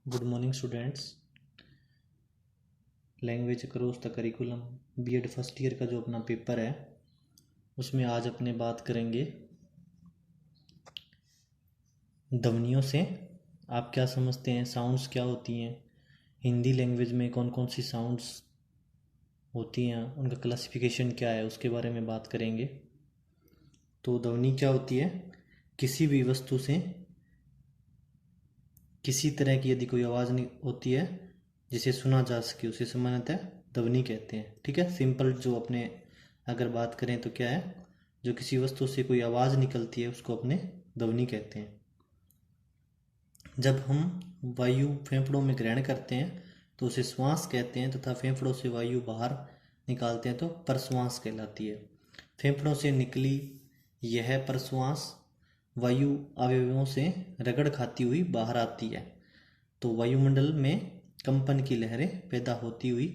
Good morning students. Language across the curriculum BEd first year का जो अपना paper है उसमें आज अपने बात करेंगे ध्वनियों से। आप क्या समझते हैं, साउंड्स क्या होती हैं, हिंदी लैंग्वेज में कौन कौन सी साउंड्स होती हैं, उनका क्लासिफिकेशन क्या है, उसके बारे में बात करेंगे। तो ध्वनि क्या होती है? किसी भी वस्तु से किसी तरह की यदि कोई आवाज़ नहीं होती है जिसे सुना जा सके उसे सामान्यतः ध्वनि कहते हैं। ठीक है, सिंपल जो अपने अगर बात करें तो क्या है, जो किसी वस्तु से कोई आवाज़ निकलती है उसको अपने ध्वनि कहते हैं। जब हम वायु फेफड़ों में ग्रहण करते हैं तो उसे श्वास कहते हैं तथा फेफड़ों से वायु बाहर निकालते हैं तो प्रश्वास कहलाती है। फेफड़ों से निकली यह प्रश्वास वायु अवयवों से रगड़ खाती हुई बाहर आती है तो वायुमंडल में कंपन की लहरें पैदा होती हुई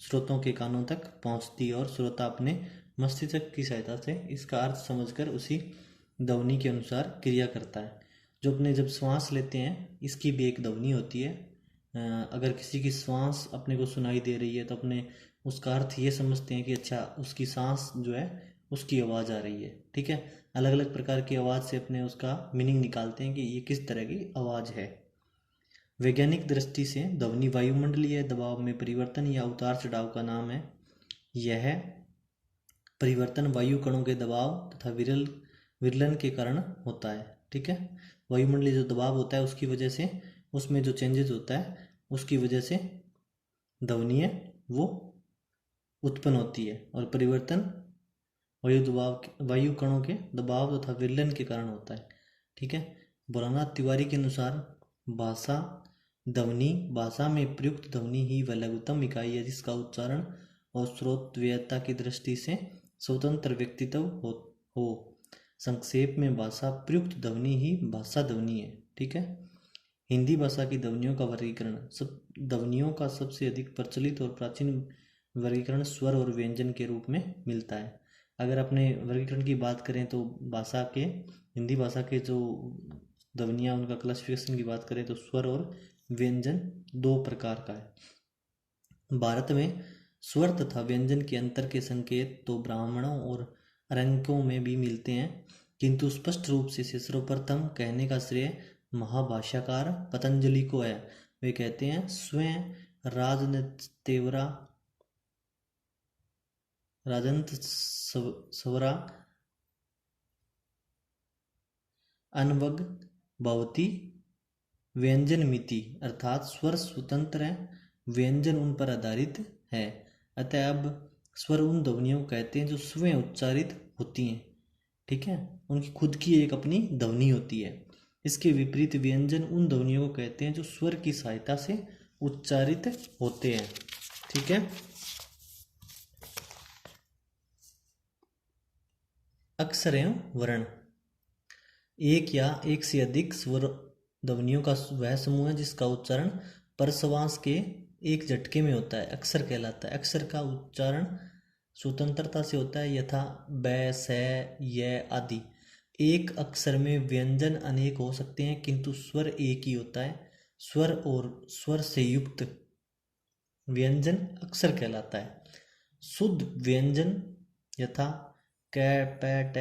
स्रोतों के कानों तक पहुंचती है और श्रोता अपने मस्तिष्क की सहायता से इसका अर्थ समझकर उसी ध्वनि के अनुसार क्रिया करता है। जो अपने जब श्वास लेते हैं इसकी भी एक ध्वनि होती है। अगर किसी की श्वास अपने को सुनाई दे रही है तो अपने उसका अर्थ ये समझते हैं कि अच्छा उसकी सांस जो है उसकी आवाज़ आ रही है। ठीक है, अलग अलग प्रकार की आवाज़ से अपने उसका मीनिंग निकालते हैं कि ये किस तरह की आवाज़ है। वैज्ञानिक दृष्टि से ध्वनि वायुमंडलीय दबाव में परिवर्तन या उतार चढ़ाव का नाम है। यह परिवर्तन वायु कणों के दबाव तथा विरलन के कारण होता है। ठीक है, वायुमंडलीय जो दबाव होता है उसकी वजह से उसमें जो चेंजेस होता है उसकी वजह से ध्वनि है वो उत्पन्न होती है और परिवर्तन वायु कणों के दबाव तथा विरलन के कारण होता है। ठीक है, भोलानाथ तिवारी के अनुसार भाषा में प्रयुक्त ध्वनि ही वह लघुत्तम इकाई है जिसका उच्चारण और श्रोतव्यता की दृष्टि से स्वतंत्र व्यक्तित्व हो। संक्षेप में भाषा प्रयुक्त ध्वनि ही भाषा ध्वनि है। ठीक है, हिंदी भाषा की ध्वनियों का वर्गीकरण ध्वनियों का सबसे अधिक प्रचलित और प्राचीन वर्गीकरण स्वर और व्यंजन के रूप में मिलता है। अगर अपने वर्गीकरण की बात करें तो हिंदी भाषा के जो ध्वनियाँ उनका क्लासिफिकेशन की बात करें तो स्वर और व्यंजन दो प्रकार का है। भारत में स्वर तथा व्यंजन के अंतर के संकेत तो ब्राह्मणों और अरंकों में भी मिलते हैं, किंतु स्पष्ट रूप से सर्वप्रथम कहने का श्रेय महाभाष्यकार पतंजलि को है। वे कहते हैं स्वयं राजंत स्वरा अनवग भवती व्यंजन मिति, अर्थात स्वर स्वतंत्र है, व्यंजन उन पर आधारित है। अतः अब स्वर उन ध्वनियों को कहते हैं जो स्वयं उच्चारित होती हैं। ठीक है, उनकी खुद की एक अपनी ध्वनि होती है। इसके विपरीत व्यंजन उन ध्वनियों को कहते हैं जो स्वर की सहायता से उच्चारित होते हैं। ठीक है, अक्षर एवं वर्ण एक या एक से अधिक स्वर ध्वनियों का वह समूह है जिसका उच्चारण परश्वास के एक झटके में होता है, अक्षर कहलाता है। अक्षर का उच्चारण स्वतंत्रता से होता है, यथा ब, स, य आदि। एक अक्षर में व्यंजन अनेक हो सकते हैं किंतु स्वर एक ही होता है। स्वर और स्वर से युक्त व्यंजन अक्षर कहलाता है। शुद्ध व्यंजन यथा क, प, ट,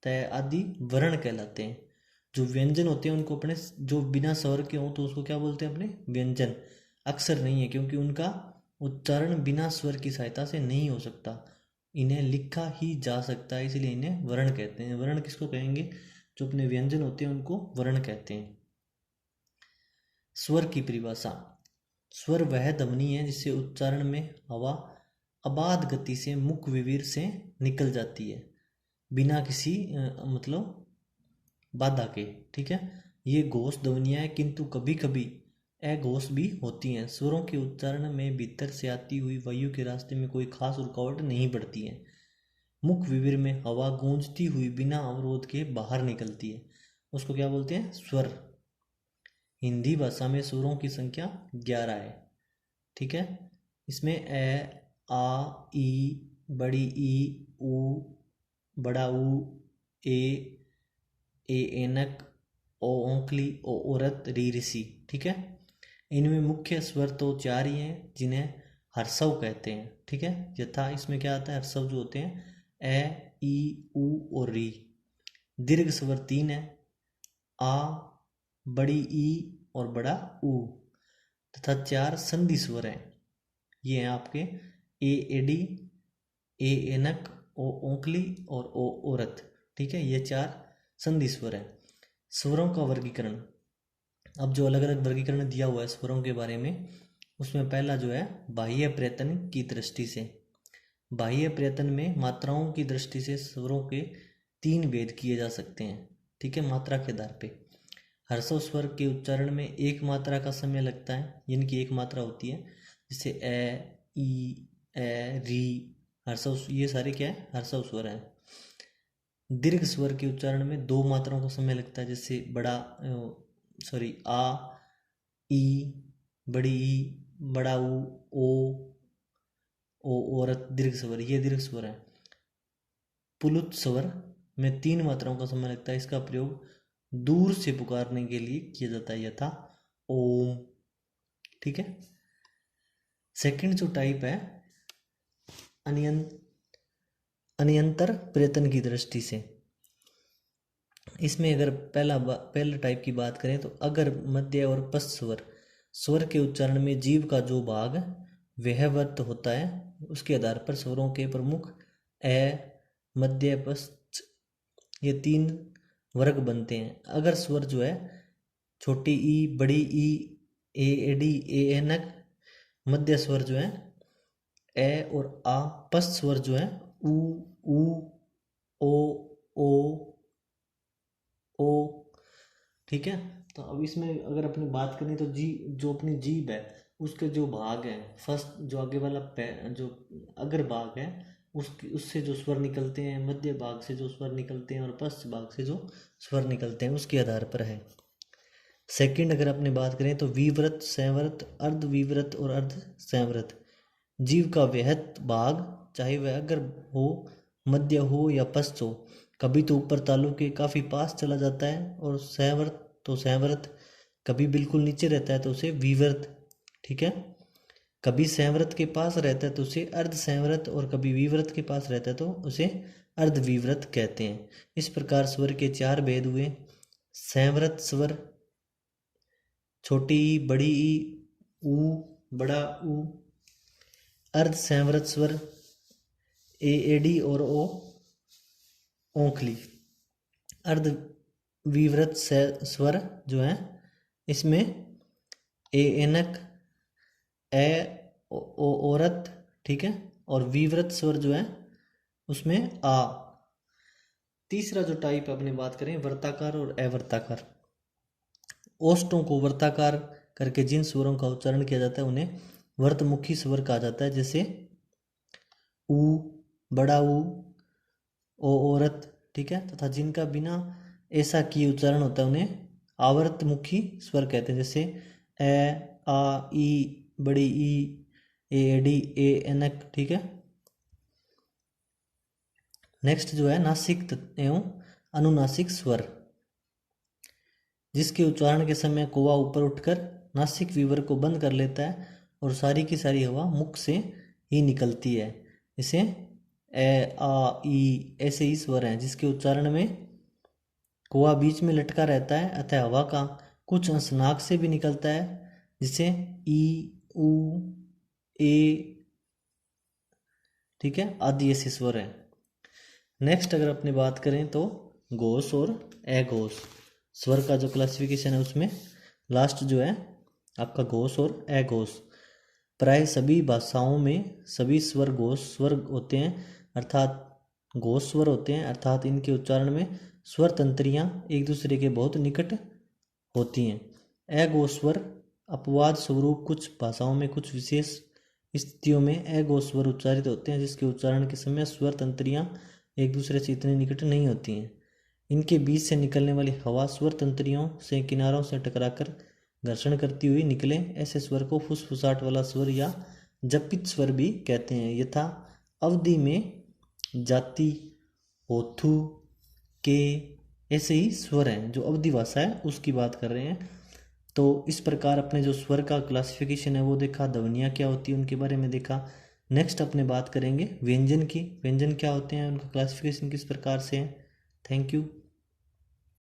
त आदि वर्ण कहलाते हैं। जो व्यंजन होते हैं उनको अपने जो बिना स्वर के हों तो उसको क्या बोलते हैं? अपने व्यंजन। अक्षर नहीं है क्योंकि उनका उच्चारण बिना स्वर की सहायता से नहीं हो सकता, इन्हें लिखा ही जा सकता है, इसलिए इन्हें वर्ण कहते हैं। वर्ण किसको कहेंगे? जो अपने व्यंजन होते हैं उनको वर्ण कहते हैं। स्वर की परिभाषा। स्वर वह ध्वनि है जिससे उच्चारण में हवा अबाध गति से मुख विवीर से निकल जाती है बिना किसी मतलब बाधा के। ठीक है, ये घोष ध्वनियाँ हैं किंतु कभी कभी अघोष भी होती हैं। स्वरों के उच्चारण में भीतर से आती हुई वायु के रास्ते में कोई खास रुकावट नहीं पड़ती है। मुख विवीर में हवा गूंजती हुई बिना अवरोध के बाहर निकलती है, उसको क्या बोलते हैं? स्वर। हिंदी भाषा में स्वरों की संख्या 11 है। ठीक है, इसमें ए, आ, ई, बड़ी ई, ऊ, बड़ा ऊ, ए ऐनक, ओ औंकली, ओ औरत, री ऋषि। ठीक है, इनमें मुख्य स्वर तो 4 ही हैं जिन्हें हर्षव कहते हैं, ठीक है। यथा इसमें क्या आता है, हर्षव जो होते हैं ए, ई, उ और री। दीर्घ स्वर 3 है, आ, बड़ी ई और बड़ा ऊ, तथा 4 संधि स्वर हैं। ये हैं आपके ए एडी, ए एनक, ओ ओंकली और ओ औरत, ठीक है। ये 4 संधि स्वर हैं। स्वरों का वर्गीकरण, अब जो अलग अलग वर्गीकरण दिया हुआ है स्वरों के बारे में, उसमें पहला जो है बाह्य प्रयत्न की दृष्टि से। बाह्य प्रयत्न में मात्राओं की दृष्टि से स्वरों के 3 भेद किए जा सकते हैं, ठीक है, मात्रा के आधार पे। हर्षव स्वर के उच्चारण में एक मात्रा का समय लगता है, इनकी एक मात्रा होती है, जैसे ए, ई, ए, री, हर्षव, ये सारे क्या है, हर्षव स्वर हैं। दीर्घ स्वर के उच्चारण में 2 मात्राओं का समय लगता है, जैसे आ, ई, बड़ी ई, बड़ा ओ औरत, दीर्घ स्वर, ये दीर्घ स्वर है। पुलुत स्वर में 3 मात्राओं का समय लगता है, इसका प्रयोग दूर से पुकारने के लिए किया जाता है, यथा ओम, ठीक है। सेकंड जो टाइप है अनियंतर प्रयत्न की दृष्टि से, इसमें अगर पहला टाइप की बात करें तो अगर, मध्य और पश्च स्वर के उच्चारण में जीव का जो भाग वहवर्त होता है, उसके आधार पर स्वरों के प्रमुख ए, मध्य, पश्च, ये 3 वर्ग बनते हैं। अगर स्वर जो है छोटी ई, बड़ी ई, ए एडी, ए एनक, मध्य स्वर जो है ए और आ, पश्च स्वर जो है ऊ, ओ, ठीक है। तो अब इसमें अगर अपनी बात करें तो जो अपनी जीभ है उसके जो भाग है, फर्स्ट जो आगे वाला जो अग्र भाग है उससे जो स्वर निकलते हैं, मध्य भाग से जो स्वर निकलते हैं और पश्च भाग से जो स्वर निकलते हैं, उसके आधार पर है। सेकंड अगर अपनी बात करें तो विव्रत, संवृत, अर्धविव्रत और अर्ध संवृत। जीव का वृहत भाग चाहे वह अग्र हो, मध्य हो या पश्च हो, कभी तो ऊपर तालु के काफ़ी पास चला जाता है, और संवृत कभी बिल्कुल नीचे रहता है तो उसे विव्रत, ठीक है। कभी संवृत के पास रहता है तो उसे अर्ध संवृत, और कभी विव्रत के पास रहता है तो उसे अर्धविव्रत कहते हैं। इस प्रकार स्वर के 4 भेद हुए। संवृत स्वर, छोटी ई, बड़ी ई, ऊ, बड़ा ऊ। अर्ध संवृत स्वर ए एडी और ओ ओंखली। अर्ध विव्रत स्वर जो है इसमें ए एनक, ए औरत, ठीक है, और विव्रत स्वर जो है उसमें आ। तीसरा जो टाइप अपनी बात करें वर्ताकार और अवर्ताकार। ओष्ठों को वर्ताकार करके जिन स्वरों का उच्चारण किया जाता है उन्हें वर्तमुखी स्वर कहा जाता है, जैसे ऊ, बड़ा ऊ, ओ औरत, ठीक है, तथा जिनका बिना ऐसा किए उच्चारण होता है उन्हें आवर्तमुखी स्वर कहते हैं, जैसे ए, आ, ई, बड़ी ई, ए डी, ए एनक, ठीक है। नेक्स्ट जो है नासिक एवं अनुनासिक स्वर, जिसके उच्चारण के समय कोवा ऊपर उठकर नासिक विवर को बंद कर लेता है और सारी की सारी हवा मुख से ही निकलती है। इसे ए, आ, ई ऐसे ही स्वर हैं जिसके उच्चारण में कोवा बीच में लटका रहता है, अतः हवा का कुछ अंश नाक से भी निकलता है, जिसे ई, ऊ, ए, ठीक है, आदि ऐसे स्वर है। नेक्स्ट अगर अपनी बात करें तो घोष और अघोष स्वर का जो क्लासिफिकेशन है उसमें लास्ट जो है आपका घोष और अघोष। प्राय सभी भाषाओं में सभी स्वर घोष स्वर होते हैं, अर्थात घोष स्वर होते हैं, अर्थात इनके उच्चारण में स्वर तंत्रियाँ एक दूसरे के बहुत निकट होती हैं। अघोष स्वर अपवाद स्वरूप कुछ भाषाओं में कुछ विशेष स्थितियों में अघोष स्वर उच्चारित होते हैं, जिसके उच्चारण के समय स्वर तंत्रियाँ एक दूसरे से इतनी निकट नहीं होती हैं। इनके बीच से निकलने वाली हवा स्वर तंत्रियों से किनारों से टकराकर घर्षण करती हुई निकले, ऐसे स्वर को फुसफुसाहट वाला स्वर या जपित स्वर भी कहते हैं। यथा अवधि में जाति, होथु, के, ऐसे ही स्वर हैं। जो अवधि भाषा है उसकी बात कर रहे हैं। तो इस प्रकार अपने जो स्वर का क्लासिफिकेशन है वो देखा, ध्वनियाँ क्या होती है उनके बारे में देखा। नेक्स्ट अपने बात करेंगे व्यंजन की, व्यंजन क्या होते हैं, उनका क्लासिफिकेशन किस प्रकार से है। Thank you.